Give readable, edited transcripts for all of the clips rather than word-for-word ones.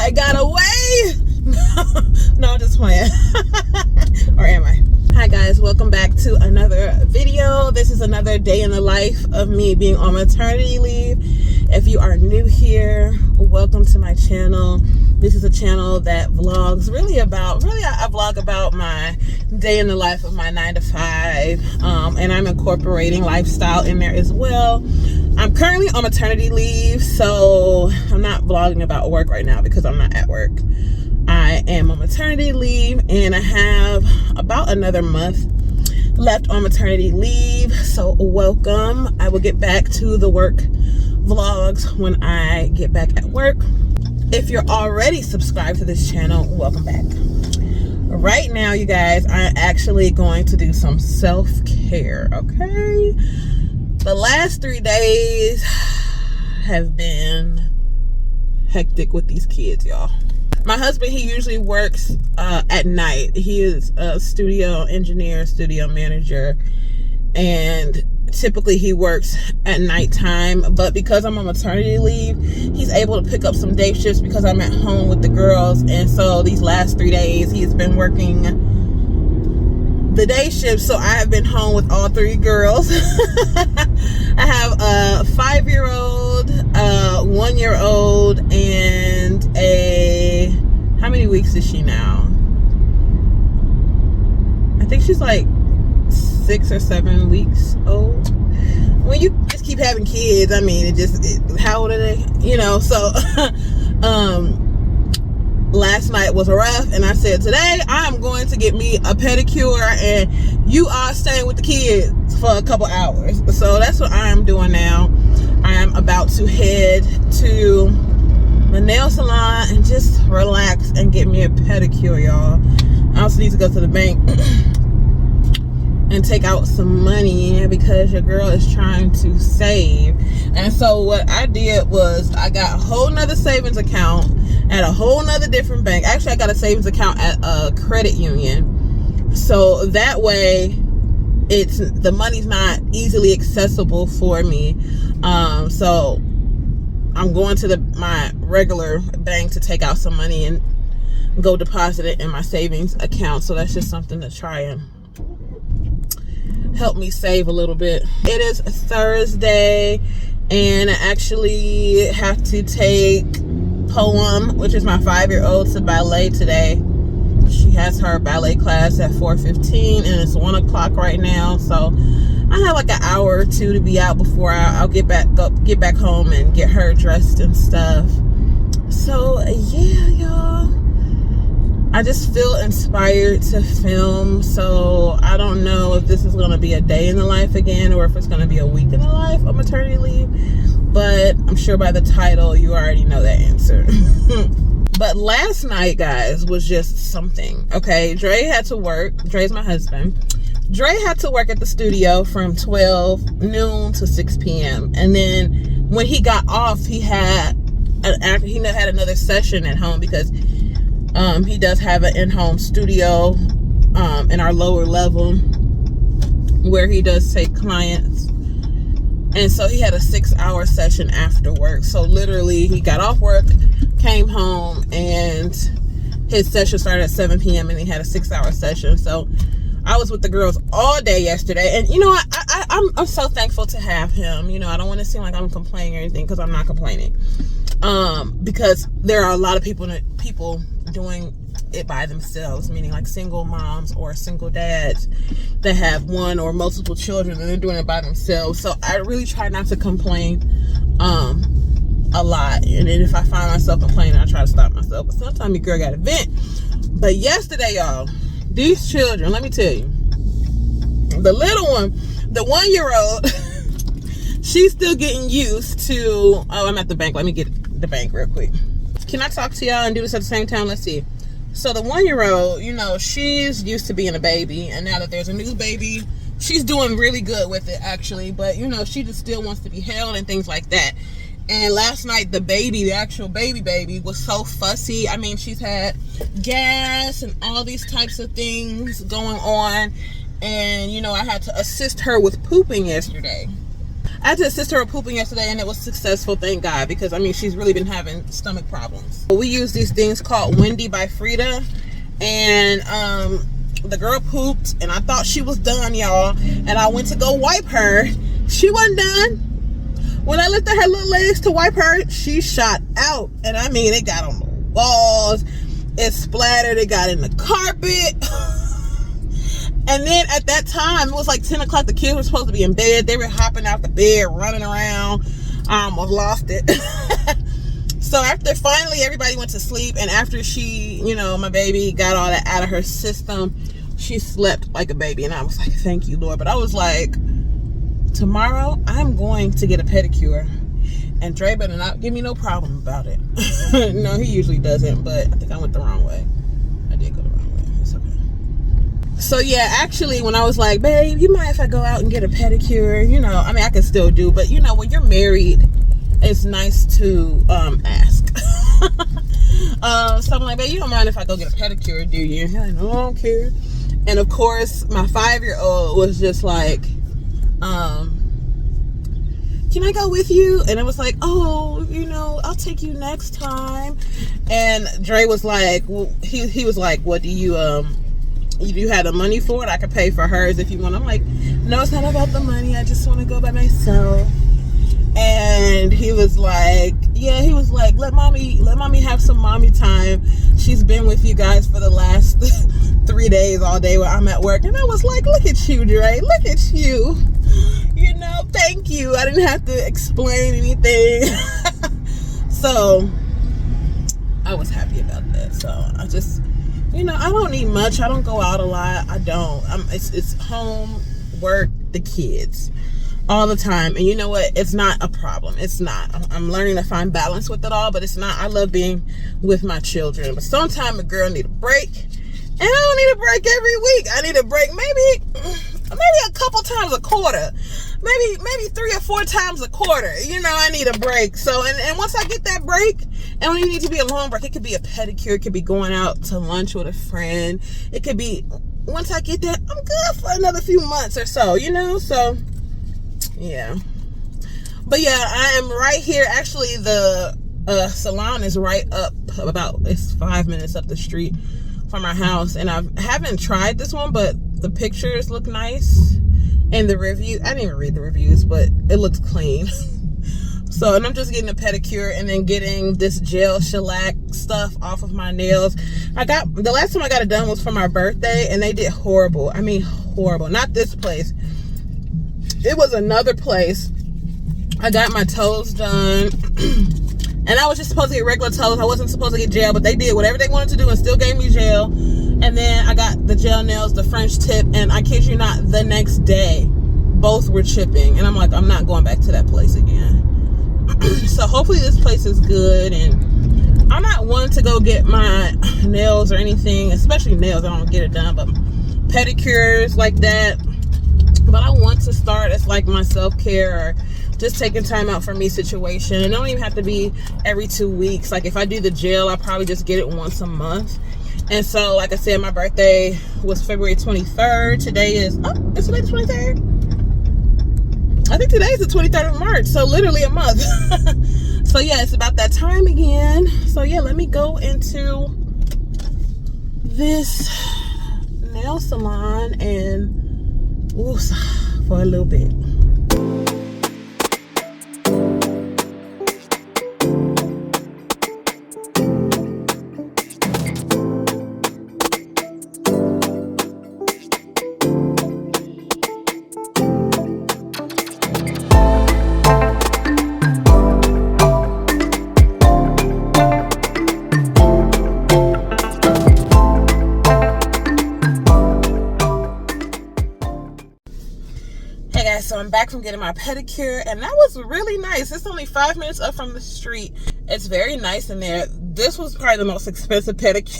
I got away. No, I'm just playing. Or am I? Hi guys, welcome back to another video. This is another day in the life of me being on maternity leave. If you are new here, welcome to my channel. This is a channel that vlogs I vlog about my day in the life of my 9 to 5, and I'm incorporating lifestyle in there as well. I'm currently on maternity leave, so I'm not vlogging about work right now because I'm not at work. I am on maternity leave and I have about another month left on maternity leave, so welcome. I will get back to the work vlogs when I get back at work. If you're already subscribed to this channel, welcome back. Right now, you guys, I'm actually going to do some self-care, okay? The last 3 days have been hectic with these kids, y'all. My husband, he usually works at night. He is a studio engineer, studio manager, and typically he works at nighttime. But because I'm on maternity leave, he's able to pick up some day shifts because I'm at home with the girls. And so these last 3 days, he's been working the day shift. So I have been home with all 3 girls. I have a 5-year-old, 1-year-old, and how many weeks is she now? I think she's like 6 or 7 weeks old. When you just keep having kids, I mean, how old are they? You know, so last night was rough, and I said, today I'm going to get me a pedicure, and you are staying with the kids for a couple hours. So that's what I'm doing now. I am about to head to the nail salon and just relax and get me a pedicure, y'all. I also need to go to the bank and take out some money because your girl is trying to save. And so what I did was I got a whole nother savings account at a whole nother different bank. Actually, I got a savings account at a credit union, so that way the money's not easily accessible for me. So I'm going to my regular bank to take out some money and go deposit it in my savings account. So that's just something to try and help me save a little bit. It is Thursday, and I actually have to take Poem, which is my 5-year-old, to ballet today. She has her ballet class at 4:15, and it's 1 o'clock right now. So I have like an hour or two to be out before I'll get back home and get her dressed and stuff. So yeah, y'all, I just feel inspired to film. So I don't know if this is going to be a day in the life again or if it's going to be a week in the life of maternity leave, but I'm sure by the title you already know that answer. But last night, guys, was just something. Okay, Dre had to work. Dre's my husband. Dre had to work at the studio from 12 noon to 6 p.m. And then when he got off, he had another session at home because he does have an in-home studio in our lower level where he does take clients. And so he had a 6-hour session after work. So literally he got off work, came home, and his session started at 7 p.m. and he had a 6-hour session. So I was with the girls all day yesterday, and you know, I'm so thankful to have him. You know, I don't want to seem like I'm complaining or anything, because I'm not complaining. Because there are a lot of people doing it by themselves, meaning like single moms or single dads that have one or multiple children and they're doing it by themselves. So I really try not to complain a lot, and then if I find myself complaining, I try to stop myself. But sometimes your girl got to vent. But yesterday, y'all, these children, let me tell you, the little one, the 1-year-old, she's still getting used to, I'm at the bank. Let me get the bank real quick. Can I talk to y'all and do this at the same time? Let's see. So the 1-year-old, you know, she's used to being a baby, and now that there's a new baby, she's doing really good with it, actually. But, you know, she just still wants to be held and things like that. And last night, the actual baby was so fussy. I mean, she's had gas and all these types of things going on. And, you know, I had to assist her with pooping yesterday. I had to assist her with pooping yesterday, and it was successful, thank God, because I mean she's really been having stomach problems. We use these things called Wendy by Frida, and the girl pooped, and I thought she was done, y'all, and I went to go wipe her. She wasn't done. When I lifted her little legs to wipe her, she shot out, and I mean it got on the walls, it splattered, it got in the carpet. And then at that time, it was like 10 o'clock. The kids were supposed to be in bed. They were hopping out the bed, running around. I almost lost it. So after finally everybody went to sleep, and after she, you know, my baby got all that out of her system, she slept like a baby. And I was like, thank you, Lord. But I was like, tomorrow I'm going to get a pedicure. And Dre better not give me no problem about it. No, he usually doesn't. But I think I went the wrong way. I did go the wrong way. It's okay. So yeah, actually when I was like, babe, you mind if I go out and get a pedicure? You know, I mean, I can still do, but you know, when you're married, it's nice to ask. So I'm like, babe, you don't mind if I go get a pedicure, do you? He's like, no, I don't care. And of course, my 5-year-old was just like, can I go with you? And I was like, oh, you know, I'll take you next time. And Dre was like, well, he was like, what do you have the money for it? I could pay for hers if you want. I'm like, no, it's not about the money. I just want to go by myself. And he was like, yeah, he was like, let mommy have some mommy time. She's been with you guys for the last 3 days, all day while I'm at work. And I was like, look at you, Dre, look at you. You know, thank you. I didn't have to explain anything. So I was happy about that. So I just, you know, I don't need much. I don't go out a lot. I don't. It's home, work, the kids all the time. And you know what? It's not a problem. It's not. I'm learning to find balance with it all, but it's not. I love being with my children. But sometimes a girl need a break. And I don't need a break every week. I need a break maybe a couple times a quarter. Maybe 3 or 4 times a quarter. You know, I need a break. So, and once I get that break, and when you need to be a long break, it could be a pedicure, it could be going out to lunch with a friend. It could be, once I get that, I'm good for another few months or so, you know? So, yeah. But yeah, I am right here. Actually, the salon is right up it's 5 minutes up the street from our house. And I haven't tried this one, but the pictures look nice. And the review, I didn't even read the reviews, but it looks clean. So, and I'm just getting a pedicure and then getting this gel shellac stuff off of my nails. The last time I got it done was for my birthday, and they did horrible. I mean, horrible. Not this place. It was another place. I got my toes done. And I was just supposed to get regular toes. I wasn't supposed to get gel, but they did whatever they wanted to do and still gave me gel. And then I got the gel nails, the French tip, and I kid you not, the next day, both were chipping. And I'm like, I'm not going back to that place again. So hopefully this place is good. And I'm not one to go get my nails or anything, especially nails. I don't get it done, but pedicures like that. But I want to start as like my self-care or just taking time out for me situation. And it don't even have to be every 2 weeks. Like if I do the gel, I'll probably just get it once a month. And so, like I said, my birthday was February 23rd. Today is, is today the 23rd? I think today is the 23rd of March. So literally a month. So yeah, it's about that time again. So yeah, let me go into this nail salon and for a little bit. So I'm back from getting my pedicure, and that was really nice. It's only 5 minutes up from the street. It's very nice in there. This was probably the most expensive pedicure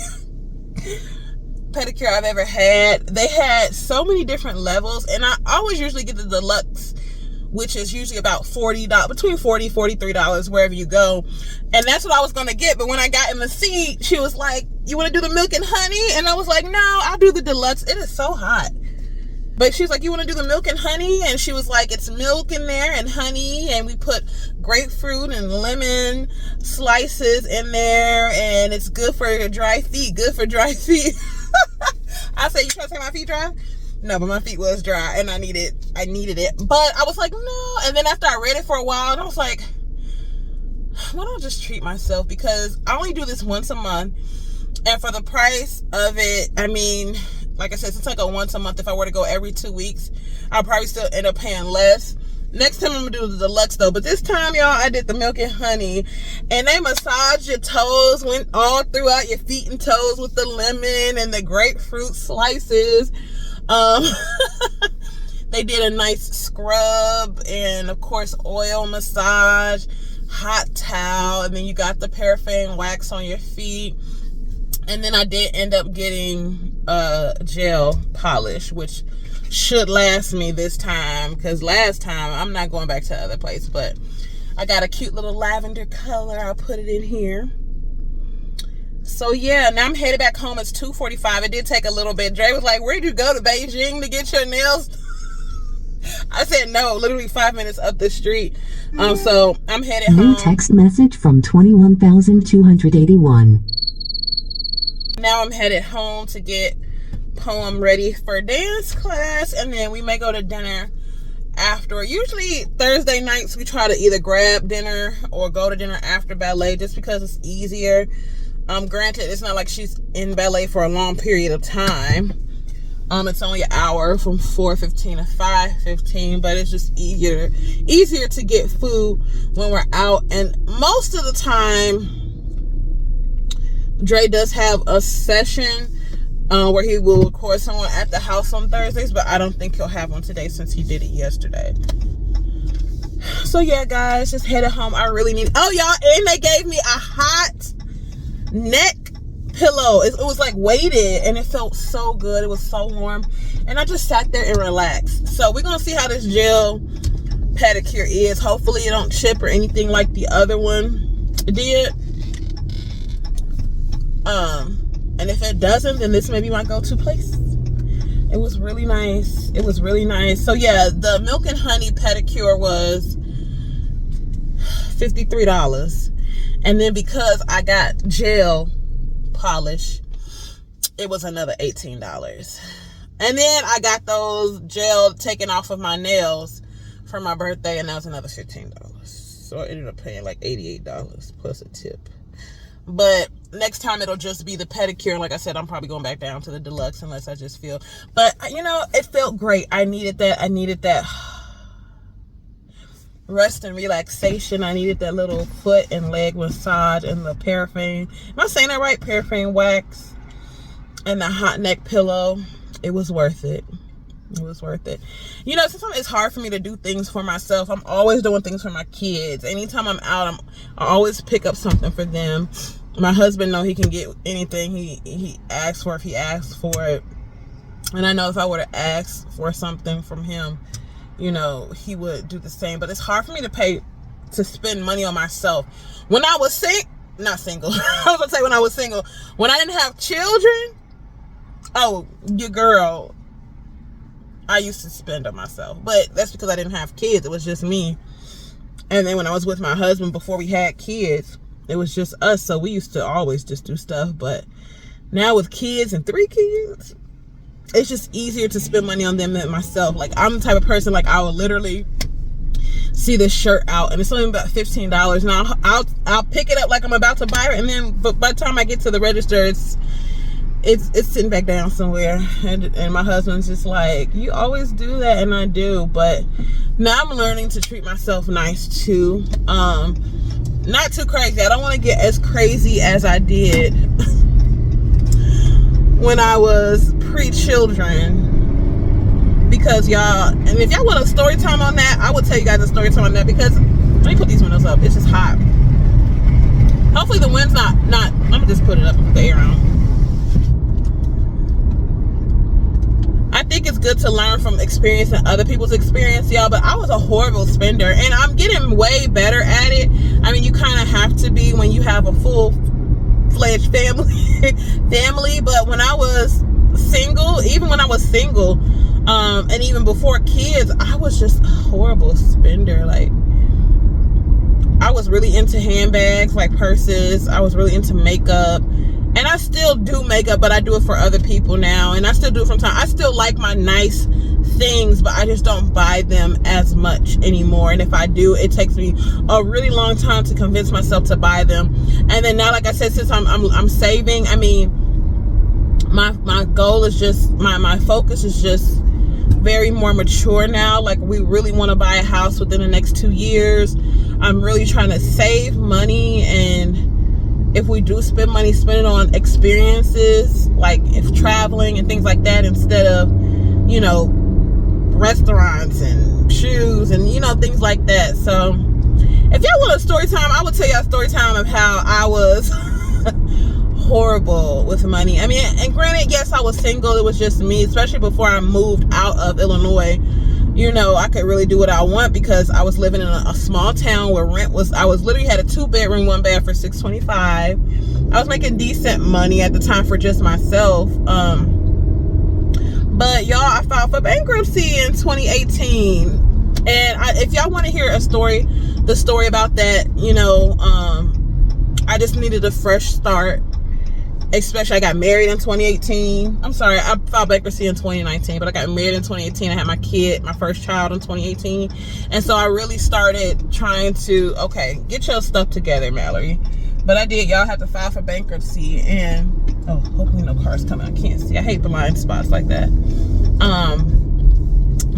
I've ever had. They had so many different levels, and I always usually get the deluxe, which is usually about $40, between $40 $43 wherever you go. And that's what I was going to get. But when I got in the seat, she was like, you want to do the milk and honey? And I was like, no, I'll do the deluxe. It is so hot. But she was like, you want to do the milk and honey? And she was like, it's milk in there and honey, and we put grapefruit and lemon slices in there, and it's good for your dry feet. Good for dry feet. I said, you trying to say my feet dry? No, but my feet was dry, and I needed it. But I was like, no. And then after I read it for a while, and I was like, why don't I just treat myself? Because I only do this once a month, and for the price of it, I mean, like I said, it's like a once a month. If I were to go every 2 weeks, I'll probably still end up paying less. Next time I'm gonna do the deluxe though. But this time, y'all, I did the milk and honey, and they massage your toes, went all throughout your feet and toes with the lemon and the grapefruit slices. They did a nice scrub and of course oil massage, hot towel, and then you got the paraffin wax on your feet. And then I did end up getting gel polish, which should last me this time, because last time I'm not going back to the other place. But I got a cute little lavender color. I'll put it in here. So yeah, now I'm headed back home. It's 2:45. It did take a little bit. Dre was like, where'd you go, to Beijing to get your nails? I said no, literally 5 minutes up the street. So I'm headed home. New text message from 21,281. Now I'm headed home to get Poem ready for dance class, and then we may go to dinner after. Usually Thursday nights we try to either grab dinner or go to dinner after ballet, just because it's easier. Granted, it's not like she's in ballet for a long period of time. It's only an hour from 4:15 to 5:15, but it's just easier to get food when we're out. And most of the time, Dre does have a session where he will record someone at the house on Thursdays, but I don't think he'll have one today since he did it yesterday. So yeah, guys, just headed home. I really need, oh y'all, and they gave me a hot neck pillow. It was like weighted, and it felt so good. It was so warm, and I just sat there and relaxed. So we're gonna see how this gel pedicure is. Hopefully it don't chip or anything like the other one did. And if it doesn't, then this may be my go-to place. It was really nice. It was really nice. So yeah, the milk and honey pedicure was $53. And then because I got gel polish, it was another $18. And then I got those gel taken off of my nails for my birthday, and that was another $15. So I ended up paying like $88 plus a tip. But next time it'll just be the pedicure. And like I said, I'm probably going back down to the deluxe unless I just feel. But you know, it felt great. I needed that. I needed that rest and relaxation. I needed that little foot and leg massage and the paraffin. Am I saying that right? Paraffin wax and the hot neck pillow. It was worth it. It was worth it. You know, sometimes it's hard for me to do things for myself. I'm always doing things for my kids. Anytime I'm out, I always pick up something for them. My husband knows he can get anything he asks for if he asks for it. And I know if I were to ask for something from him, you know, he would do the same. But it's hard for me to spend money on myself. When I was not single. I was gonna say when I was single. When I didn't have children, oh, your girl, I used to spend on myself. But that's because I didn't have kids. It was just me. And then when I was with my husband before we had kids, it was just us. So we used to always just do stuff. But now with kids and 3 kids, it's just easier to spend money on them than myself. Like, I'm the type of person, like, I will literally see this shirt out and it's only about $15. Now I'll pick it up like I'm about to buy it, and then but by the time I get to the register, it's sitting back down somewhere, and my husband's just like, you always do that, and I do. But now I'm learning to treat myself nice too. Not too crazy. I don't want to get as crazy as I did when I was pre-children, because y'all, and if y'all want a story time on that, I will tell you guys a story time on that, because let me put these windows up. It's just hot. Hopefully the wind's not I'm gonna just put it up and put the air on. I think it's good to learn from experience and other people's experience, y'all, but I was a horrible spender, and I'm getting way better at it. I mean, you kind of have to be when you have a full-fledged family, but when I was single, even when I was single, And even before kids, I was just a horrible spender. Like, I was really into handbags, like purses. I was really into makeup. And I still do makeup, but I do it for other people now. And I still do it from time. I still like my nice things, but I just don't buy them as much anymore. And if I do, it takes me a really long time to convince myself to buy them. And then now, like I said, since I'm saving, I mean, my goal is just, my focus is just very more mature now. Like, we really want to buy a house within the next 2 years. I'm really trying to save money, and if we do spend money, spend it on experiences, like if traveling and things like that, instead of, you know, restaurants and shoes and, you know, things like that. So if y'all want a story time, I will tell y'all a story time of how I was horrible with money. I mean, and granted, yes, I was single. It was just me, especially before I moved out of Illinois. You know, I could really do what I want because I was living in a small town where rent was, I was literally had a 2-bedroom, 1 bath for $625. I was making decent money at the time for just myself. But y'all, I filed for bankruptcy in 2018. And if y'all want to hear the story about that, you know, I just needed a fresh start. Especially, I got married in 2018. I'm sorry, I filed bankruptcy in 2019, but I got married in 2018. I had my kid, my first child, in 2018. And so I really started trying to, okay, get your stuff together, Mallory. But I did. Y'all have to file for bankruptcy. And, oh, hopefully no cars coming. I can't see. I hate blind spots like that.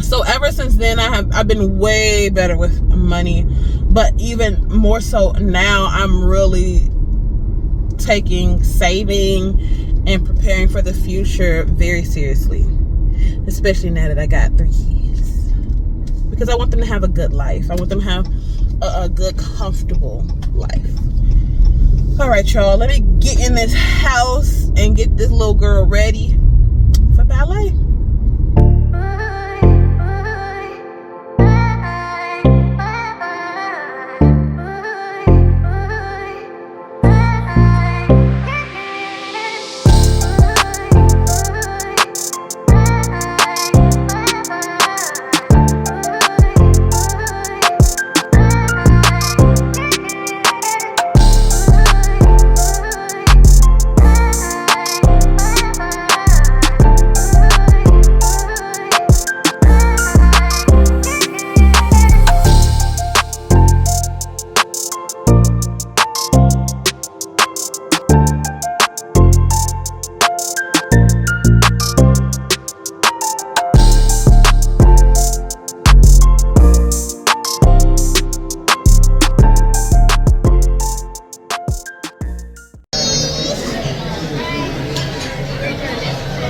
So ever since then, I've been way better with money. But even more so now, I'm really taking saving and preparing for the future very seriously, especially now that I got 3 kids, because I want them to have a good life. I want them to have a good, comfortable life. All right, y'all, let me get in this house and get this little girl ready for ballet.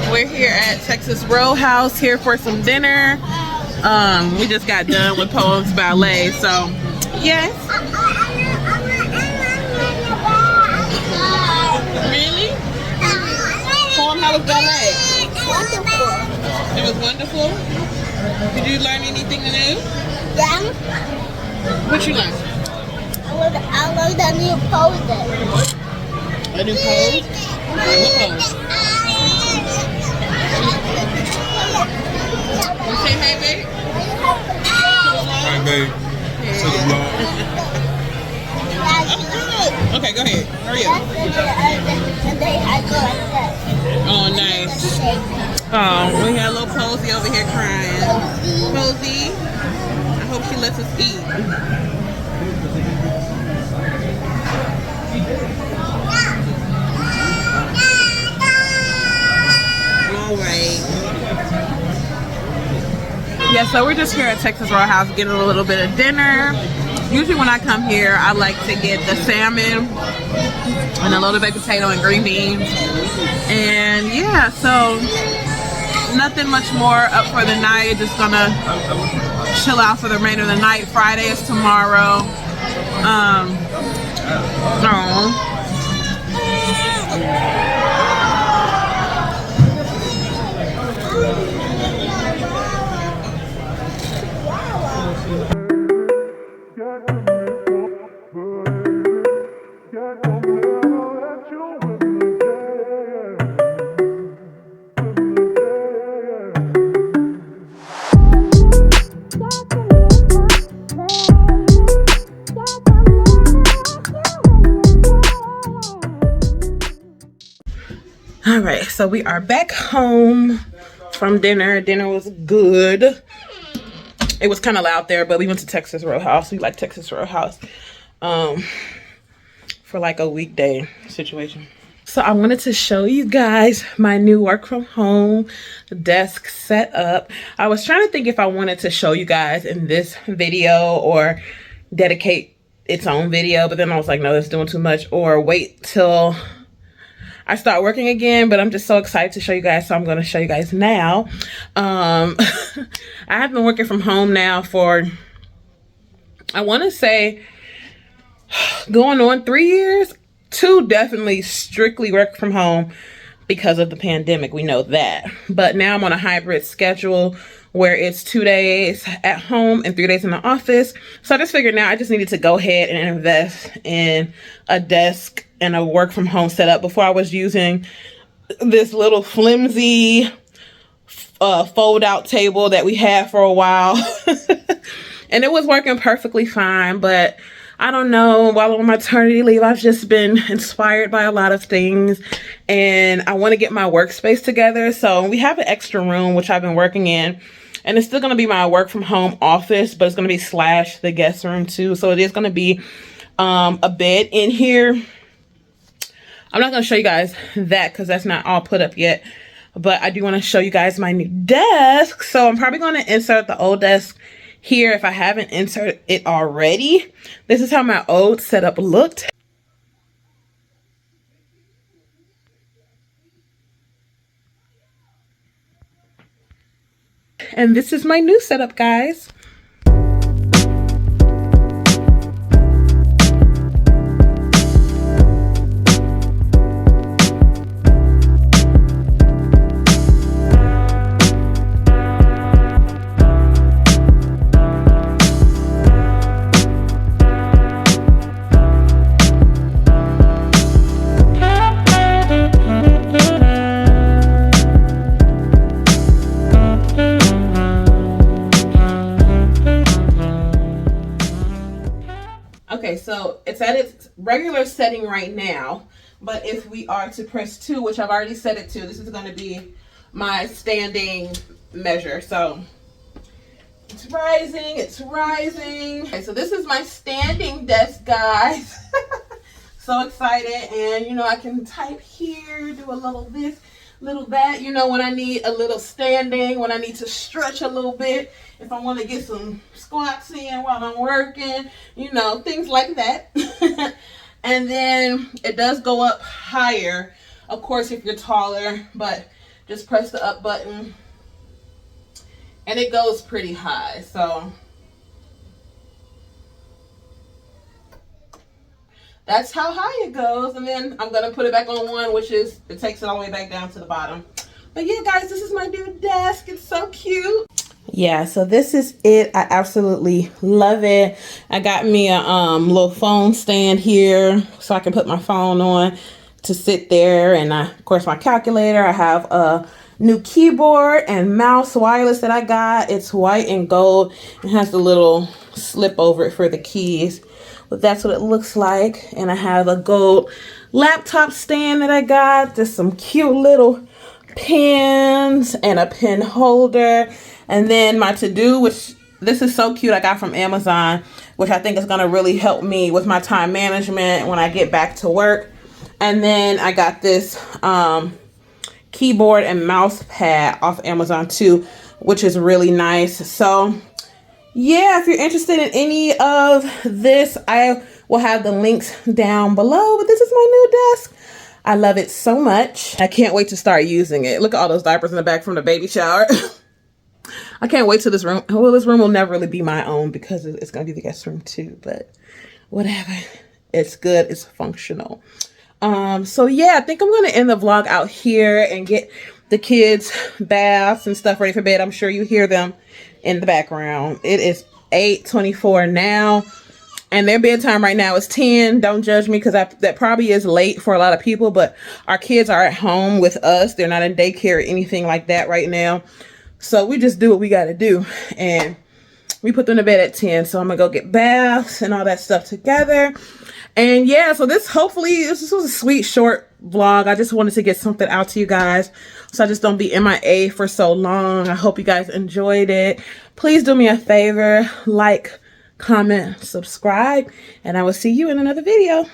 We're here at Texas Roadhouse here for some dinner. We just got done with Poems Ballet, so yes. Really? Poem, how was ballet? Wonderful. It was wonderful? Did you learn anything new? Yeah. What you learned? I learned a new pose. A new pose? What pose? You say hey, babe? Hi, babe. To the vlog. Okay, go ahead. Hurry up. Oh, nice. Oh, we got a little Posey over here crying. Posey, I hope she lets us eat. All right. Yeah, so we're just here at Texas Roadhouse getting a little bit of dinner. Usually when I come here, I like to get the salmon and a little baked potato and green beans. And yeah, so nothing much more up for the night. Just gonna chill out for the remainder of the night. Friday is tomorrow. All right, so we are back home from dinner. Dinner was good. It was kind of loud there, but we went to Texas Roadhouse. We like Texas Roadhouse for like a weekday situation. So I wanted to show you guys my new work from home desk setup. I was trying to think if I wanted to show you guys in this video or dedicate its own video, but then I was like, no, that's doing too much, or wait till I start working again. But I'm just so excited to show you guys, so I'm going to show you guys now. I have been working from home now for, I want to say, going on 3 years. 2 definitely strictly work from home because of the pandemic. We know that. But now I'm on a hybrid schedule where it's 2 days at home and 3 days in the office. So I just figured now I just needed to go ahead and invest in a desk and a work from home setup. Before, I was using this little flimsy fold out table that we had for a while. And it was working perfectly fine, but I don't know, while on maternity leave, I've just been inspired by a lot of things, and I want to get my workspace together. So we have an extra room, which I've been working in, and it's still going to be my work from home office, but it's going to be / the guest room too. So it is going to be a bed in here. I'm not going to show you guys that because that's not all put up yet, but I do want to show you guys my new desk. So I'm probably going to insert the old desk here if I haven't inserted it already. This is how my old setup looked. And this is my new setup, guys. Okay, so it's at its regular setting right now, but if we are to press 2, which I've already set it to, this is going to be my standing measure. So it's rising, it's rising. Okay, so this is my standing desk, guys. So excited. And, you know, I can type here, do a little this, little that, you know, when I need a little standing, when I need to stretch a little bit, if I want to get some squats in while I'm working, you know, things like that. And then it does go up higher, of course, if you're taller, but just press the up button and it goes pretty high. So that's how high it goes. And then I'm going to put it back on 1, which is, it takes it all the way back down to the bottom. But yeah, guys, this is my new desk. It's so cute. Yeah, so this is it. I absolutely love it. I got me a little phone stand here so I can put my phone on to sit there. And of course, my calculator. I have a new keyboard and mouse wireless that I got. It's white and gold. It has the little slip over it for the keys. But that's what it looks like. And I have a gold laptop stand that I got. Just some cute little pens and a pen holder. And then my to-do, which this is so cute, I got from Amazon, which I think is going to really help me with my time management when I get back to work. And then I got this keyboard and mouse pad off Amazon too, which is really nice. So yeah, if you're interested in any of this, I will have the links down below. But this is my new desk. I love it so much. I can't wait to start using it. Look at all those diapers in the back from the baby shower. I can't wait till this room. Well, this room will never really be my own because it's going to be the guest room too. But whatever. It's good. It's functional. So yeah, I think I'm going to end the vlog out here and get the kids baths and stuff ready for bed. I'm sure you hear them in the background. It is 8:24 now. And their bedtime right now is 10. Don't judge me because that probably is late for a lot of people. But our kids are at home with us. They're not in daycare or anything like that right now. So we just do what we got to do. And we put them to bed at 10. So I'm going to go get baths and all that stuff together. And yeah, so this was a sweet short vlog. I just wanted to get something out to you guys so I just don't be MIA for so long. I hope you guys enjoyed it. Please do me a favor, like, comment, subscribe, and I will see you in another video.